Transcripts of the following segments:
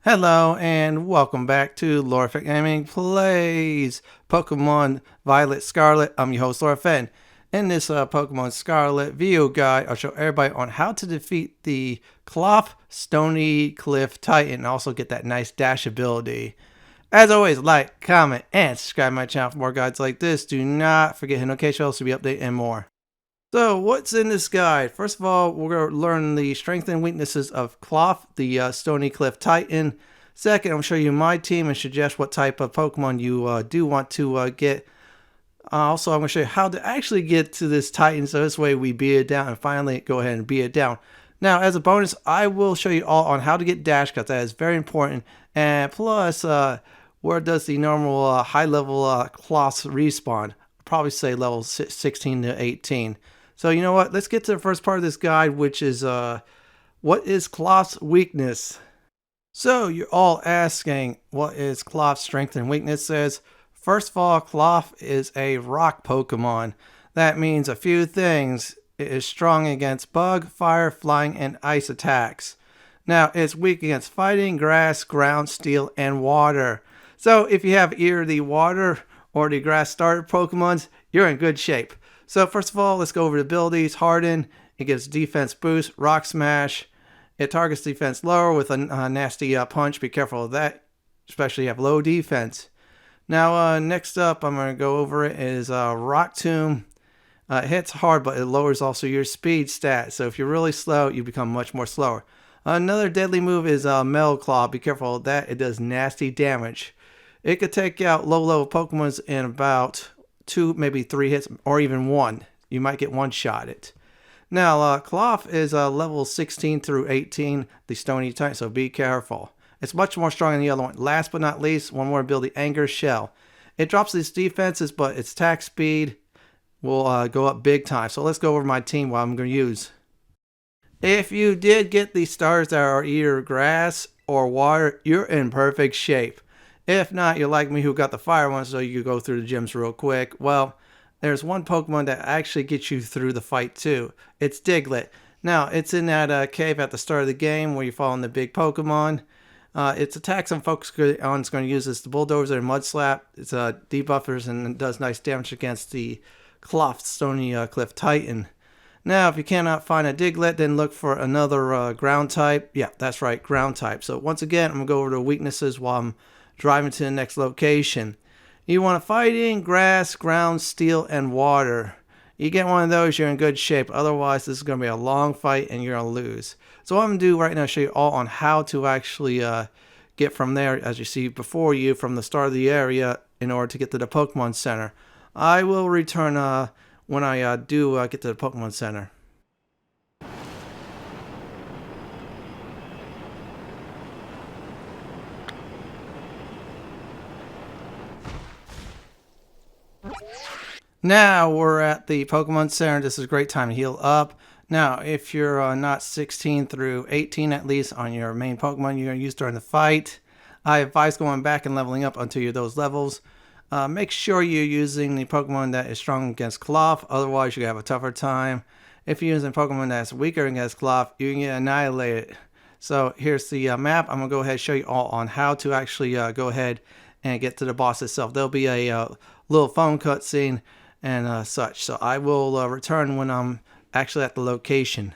Hello and welcome back to Lorefit Gaming Plays Pokemon Violet Scarlet. I'm your host Lorefit. In this Pokemon Scarlet video guide, I'll show everybody on how to defeat the Klawf Stony Cliff Titan and also get that nice dash ability. As always, like, comment, and subscribe to my channel for more guides like this. Do not forget hit notification bells to be updated and more. So, what's in this guide? First of all, we're going to learn the strengths and weaknesses of Klawf, the Stony Cliff Titan. Second, I'm going to show you my team and suggest what type of Pokemon you do want to get. Also, I'm going to show you how to actually get to this Titan, so this way we beat it down and finally go ahead and beat it down. Now, as a bonus, I will show you all on how to get Dash, because that is very important. And plus, where does the normal high-level Klawfs respawn? I'll probably say level 16 to 18. So you know what? Let's get to the first part of this guide, which is what is Klawf's weakness? So you're all asking, what is Klawf's strength and weaknesses? First of all, Klawf is a rock Pokemon. That means a few things. It is strong against bug, fire, flying, and ice attacks. Now, it's weak against fighting, grass, ground, steel, and water. So if you have either the water or the grass starter Pokemons, you're in good shape. So first of all, let's go over the abilities. Harden, it gives defense boost. Rock Smash, it targets defense lower with a nasty punch. Be careful of that, especially if you have low defense. Now, next up, I'm going to go over it is Rock Tomb. It hits hard, but it lowers also your speed stat. So if you're really slow, you become much more slower. Another deadly move is Metal Claw. Be careful of that. It does nasty damage. It could take out low-level Pokemons in about 2, maybe 3 hits, or even 1. You might get one-shotted. Now, Klawf is level 16 through 18, the Stony type, so be careful. It's much more strong than the other one. Last but not least, one more ability, Anger Shell. It drops its defenses, but its attack speed will go up big time. So let's go over my team, what I'm going to use. If you did get the stars that are either grass or water, you're in perfect shape. If not, you're like me who got the fire one, so you go through the gyms real quick. Well, there's one Pokemon that actually gets you through the fight too. It's Diglett. Now, it's in that cave at the start of the game where you fall in the big Pokemon. Its attacks I'm focusing on is going to use this the Bulldozer and Mud Slap. It's debuffers and does nice damage against the Klawf Stony Cliff Titan. Now, if you cannot find a Diglett, then look for another ground type. Yeah, that's right, ground type. So once again, I'm going to go over the weaknesses while I'm driving to the next location. You want fighting, grass, ground, steel, and water. You get one of those, you're in good shape. Otherwise, this is going to be a long fight and you're going to lose. So what I'm going to do right now is show you all on how to actually get from there, as you see before you, from the start of the area in order to get to the Pokemon Center. I will return when I do get to the Pokemon Center. Now we're at the Pokemon Center. This is a great time to heal up. Now, if you're not 16 through 18 at least on your main Pokemon you're going to use during the fight, I advise going back and leveling up until you're those levels. Make sure you're using the Pokemon that is strong against Klawf, otherwise you're going to have a tougher time. If you're using Pokemon that's weaker against Klawf, you can get annihilated. So here's the map. I'm going to go ahead and show you all on how to actually go ahead and get to the boss itself. There'll be a little phone cutscene and such. So I will return when I'm actually at the location.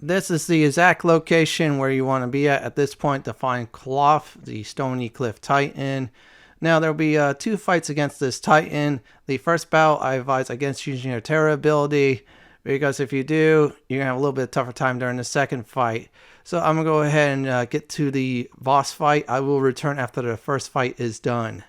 This is the exact location where you want to be at this point to find Klawf, the Stony Cliff Titan. Now, there will be 2 fights against this Titan. The first battle, I advise against using your Tera ability, because if you do, you're going to have a little bit tougher time during the second fight. So I'm going to go ahead and get to the boss fight. I will return after the first fight is done.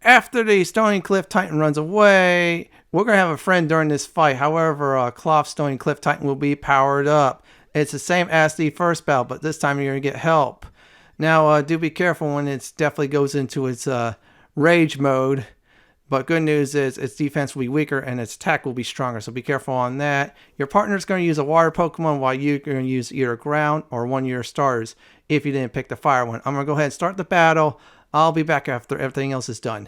After the Stony Cliff Titan runs away, we're going to have a friend during this fight. However, Klawf Stony Cliff Titan will be powered up. It's the same as the first battle, but this time you're going to get help. Now, do be careful when it definitely goes into its rage mode. But good news is its defense will be weaker and its attack will be stronger. So be careful on that. Your partner's going to use a water Pokemon while you're going to use either ground or one of your starters if you didn't pick the fire one. I'm going to go ahead and start the battle. I'll be back after everything else is done.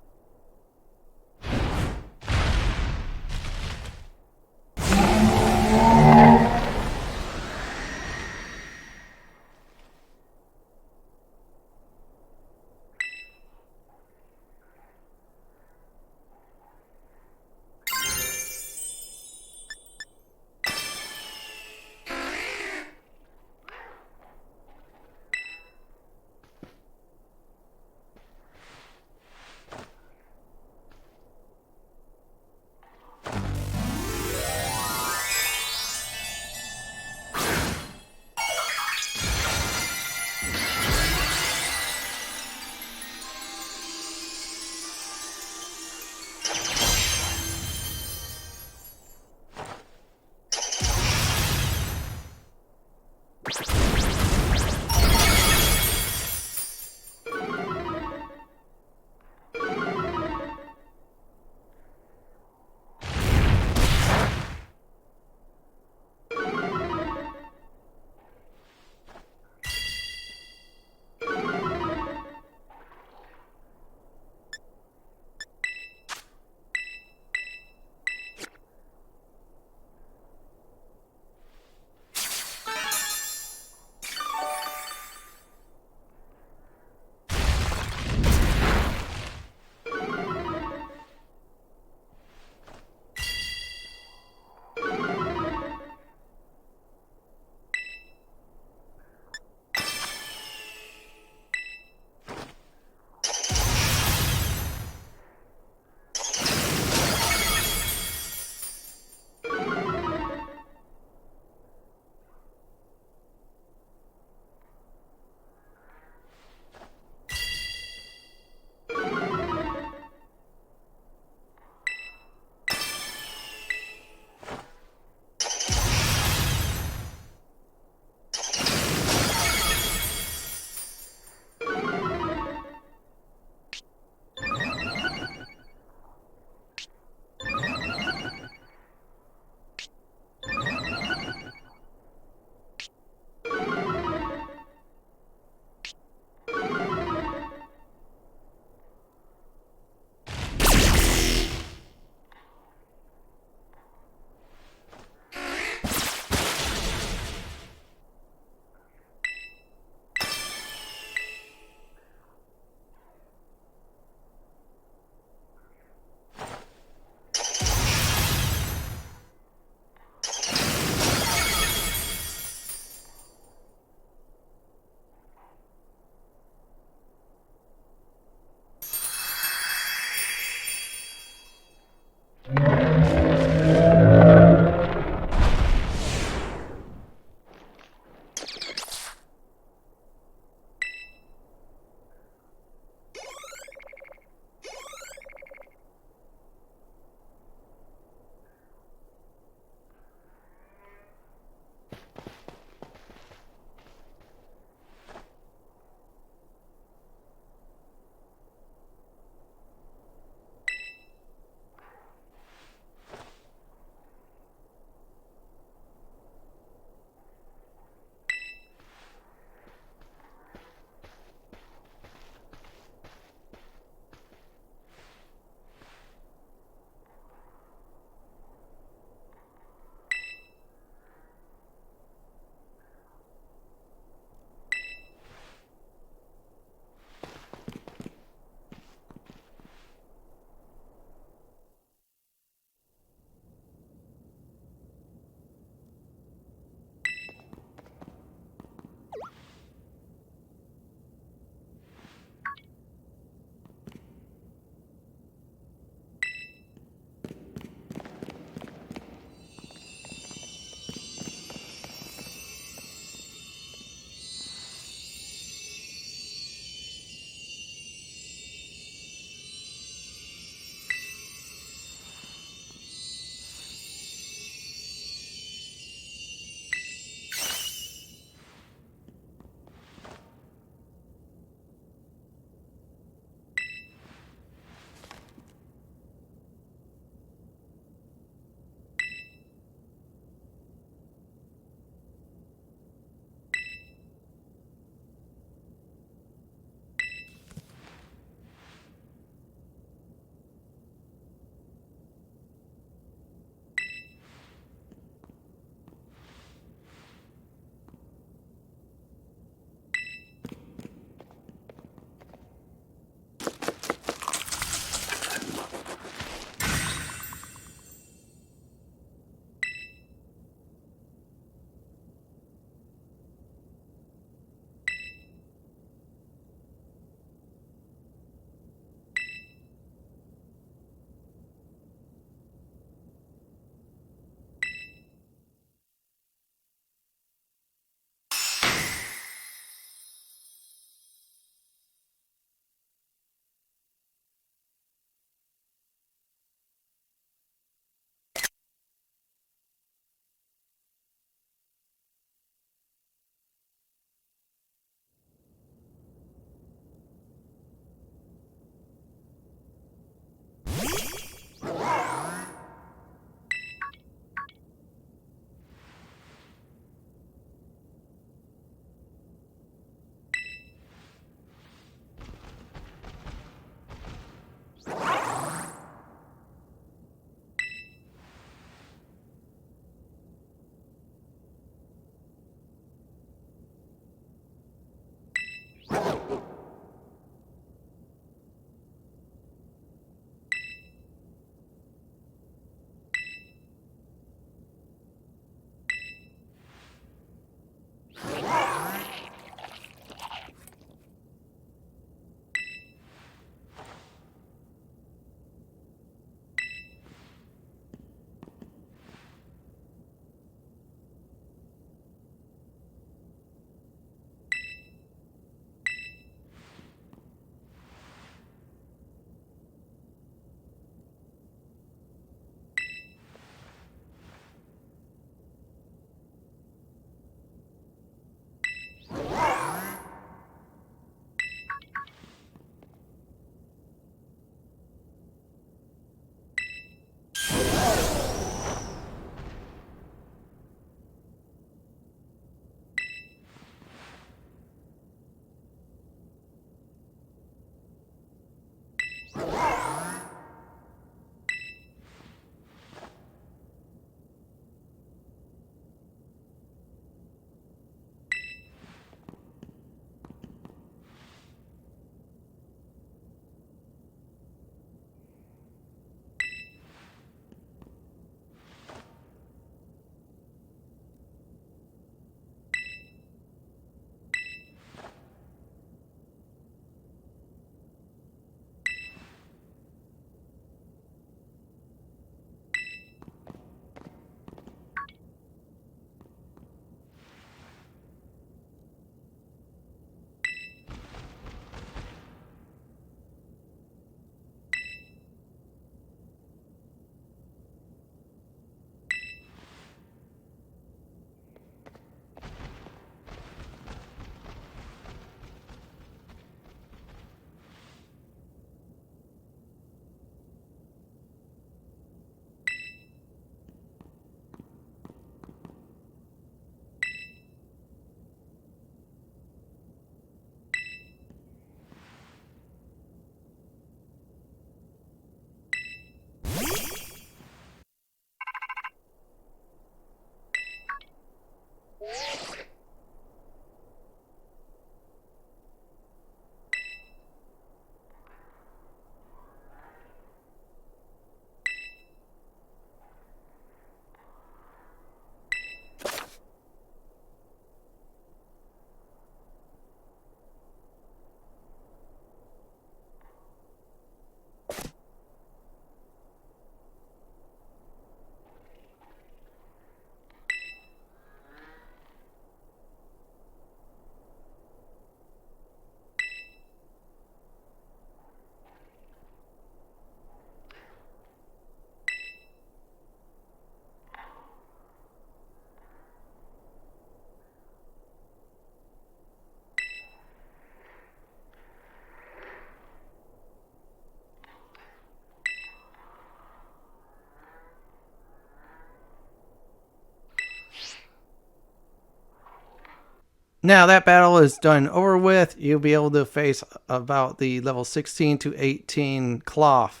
Now that battle is done over with, you'll be able to face about the level 16 to 18 Klawf.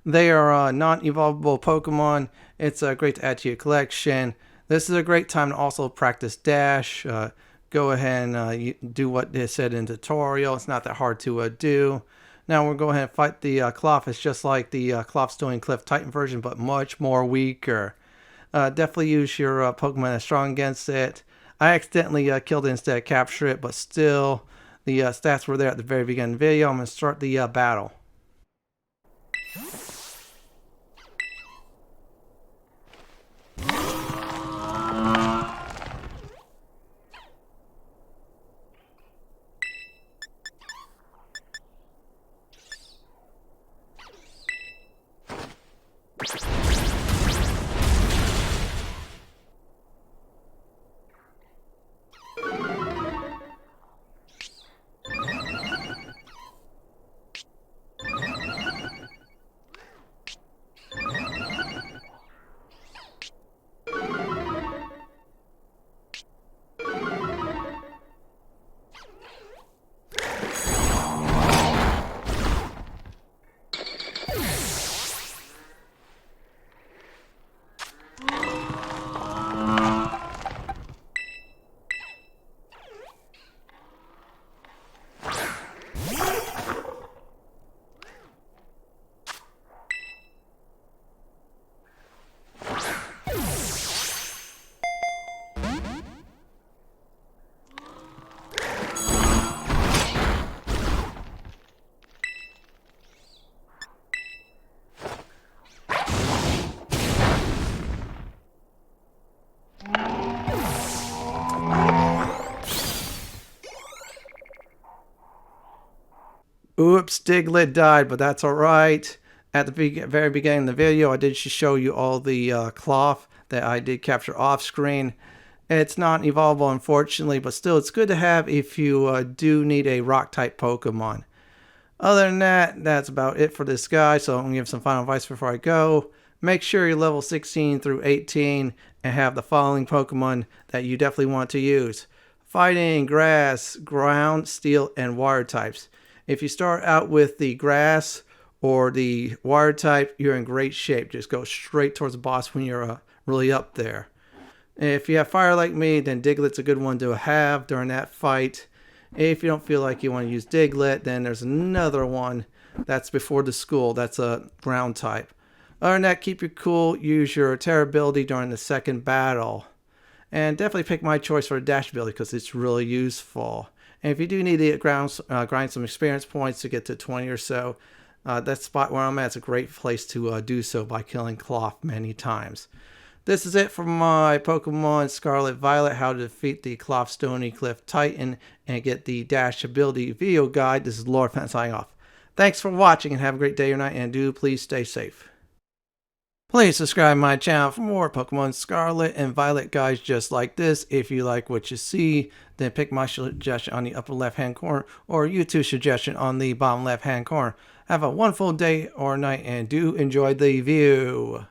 They are non-evolvable Pokemon. It's great to add to your collection. This is a great time to also practice Dash. Go ahead and do what they said in the tutorial. It's not that hard to do. Now we'll go ahead and fight the Klawf. It's just like the Klawf Stony Cliff Titan version, but much more weaker. Definitely use your Pokemon that's strong against it. I accidentally killed it instead of capture it, but still, the stats were there at the very beginning of the video. I'm going to start the battle. Oops, Diglett died, but that's alright. At the very beginning of the video, I did show you all the Klawf that I did capture off screen. It's not evolvable, unfortunately, but still, it's good to have if you do need a rock-type Pokemon. Other than that, that's about it for this guy, so I'm going to give some final advice before I go. Make sure you're level 16 through 18 and have the following Pokemon that you definitely want to use. Fighting, Grass, Ground, Steel, and Water types. If you start out with the Grass or the Water type, you're in great shape. Just go straight towards the boss when you're really up there. If you have Fire like me, then Diglett's a good one to have during that fight. If you don't feel like you want to use Diglett, then there's another one that's before the school. That's a Ground type. Other than that, keep your cool. Use your Tera ability during the second battle. And definitely pick my choice for a Dash ability because it's really useful. And if you do need to grind some experience points to get to 20 or so, that spot where I'm at is a great place to do so by killing Klawf many times. This is it for my Pokemon Scarlet Violet, how to defeat the Klawf Stony Cliff Titan and get the Dash ability video guide. This is Lord Fenton signing off. Thanks for watching and have a great day or night, and do please stay safe. Please subscribe to my channel for more Pokemon Scarlet and Violet guides just like this. If you like what you see, then pick my suggestion on the upper left hand corner or YouTube suggestion on the bottom left hand corner. Have a wonderful day or night and do enjoy the view.